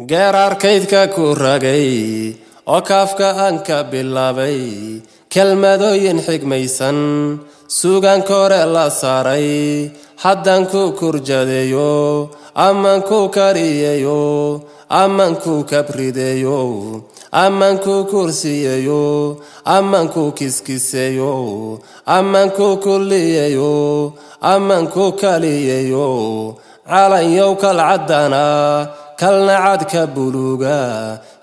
geerar kaydka ku ragay oo kaafka aan ka bilaabay kelmadooyin xigmaysan suugaan kore la saaray haddaan ku kurjadeeyo amaan ku kariyeeyo amaan ku kabrideeyo amaan ku kursiyeeyo amaan ku kiskiseeyo amaan ku kulliyeeyo amaan ku kaliyeeyo calanyow kalcadana kalna cadka buluuga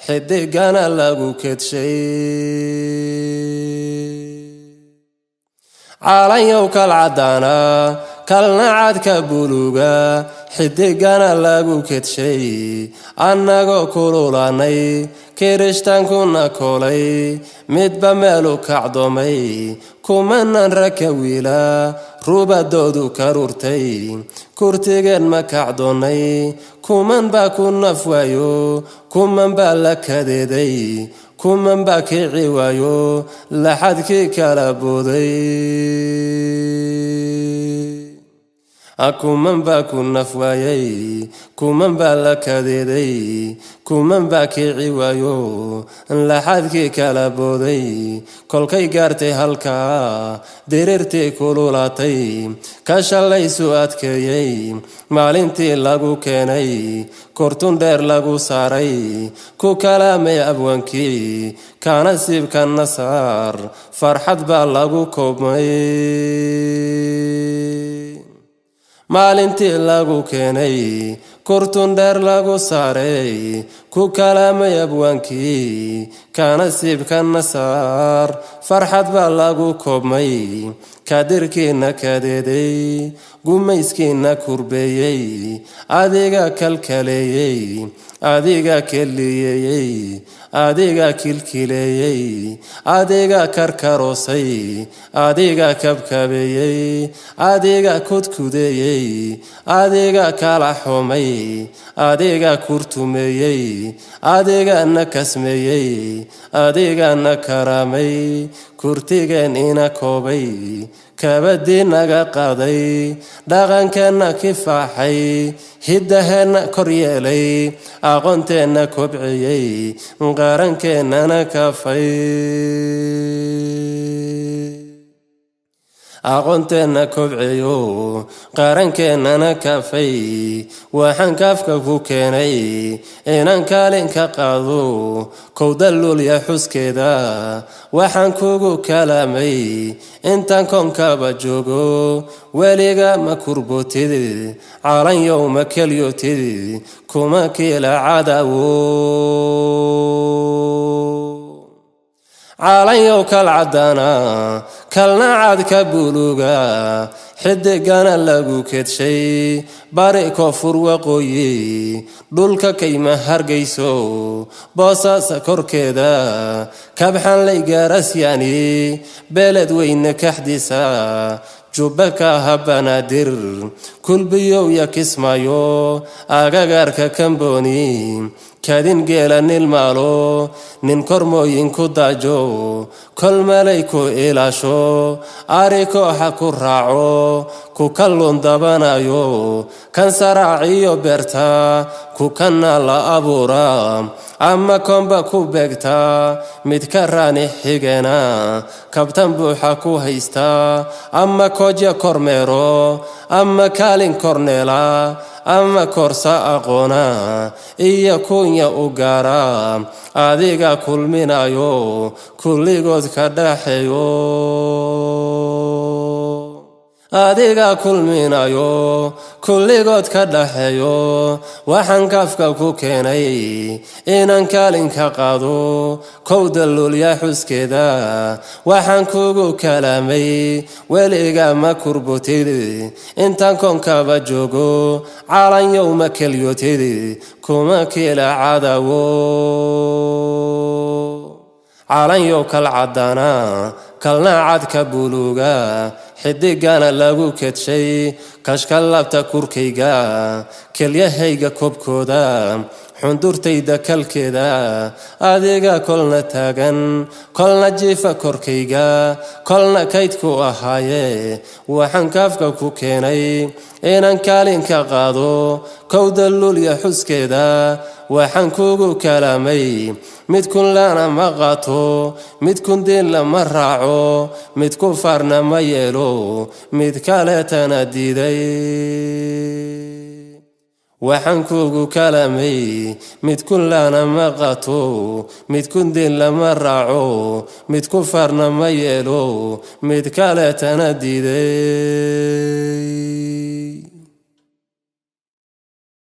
xidigana lagu kedshay calanyow kalcadana kalna cadka buluuga xidigana lagu kedshay annagoo kululanay kirishtankuna kolay midba meelu kacdomay kumanan raka wiila rubadoodu karurtay kurtigeen ma kacdoonay kuman baa ku naf waayo kuman baa la kadeeday kuman baa kici waayo laxadkii kala booday kuman baa ku naf waayay kuman baa la kadeeday kuman baa kici waayo laxadkii kala booday kolkay gaartay halkaa diriirtii kululaatay ka shalaysu adkeeyey maalintii lagu keenay kortun dheer lagu saaray ku kalaamay abwaankii kana siibka nasaar farxad baa lagu koobmay maalintii lagu keenay kortun dheer lagu saaray ku kalaamay abwaankii kana siibka nasaar farxad baa lagu koobmay kadirkiina kadeeday gumayskiina kurbeeyey adiga kalkaleeyey adiga kelliyeeyey adiga kilkileeyey adiga karkaroosay adiga kabkabeeyey adiga kudkudeeyey adiga kala xumay adiga kurtumeeyey adiga na kasmeeyey adiga na karaamay kurtigeen ina koobay kabadii naga qaaday dhaqankeenna kifaaxay hiddaheenna kor yeelay aqoonteenna kobciyey qarankeenana kafay aqoonteenna kobciyo qarankeenana kafay waxaan kaafka ku keenay inaan kaalin ka qaado kowdalulya xuskeeda waxaan kugu kalaamay intaan koonkaba joogo weliga ma kurbootid calanyow ma kelyootid kuma kiila cadawo calanyow kalcadana kalna cadka buluuga xidigana lagu kedshay bari koonfur waqooyi dhulka kayma hargayso boosaasa korkeeda kabxanlay gaarasyaani beeled weyne kaxdiisa jubbaka habanaadir kulbiyow ya kismaayo agagaarka kambooni kadin geela nilmaalo nin kormooyin ku daajo kol malay ku ilaasho ari kooxa ku raaco ku kalluun dabanayo kan saraaciyo beerta ku kana la abuura ama komba ku beegta mid ka raani xigena kabtan buuxa ku haysta ama koja kormeero ama kaalin korneela ama korsa aqoona iyo kunya u gaara adiga kulminayo kulligood ka dhaxeeyo adiga kulminayo kulligood ka dhaxeeyo waxaan kaafka ku keenay inaan kaalin ka qaado kowdalulya xuskeeda waxaan kugu kalaamay weliga ma kurbootid intaan koonkaba joogo calanyow ma kelyootid kuma kiila cadawo calanyow kalcadana kalna cadka buluuga xidigana lagu kedshay kashka labta kurkayga kelyahayga koobkooda xundurtayda kalkeeda adiga kolna taagan kolna jiifa korkayga kolna kaydku ahaaye waxaan kaafka ku keenay inaan kaalin ka qaado kowda lulya xuskeeda waxaan kugu kalaamay mid kun lana ma qaato mid kun diin lama raaco mid ku farna ma yeelo mid kaleetana diiday waxaan kugu kalaamay mid kun lana ma qaato mid kun diin lama raaco mid ku farna ma yeelo mid kaleetana diiday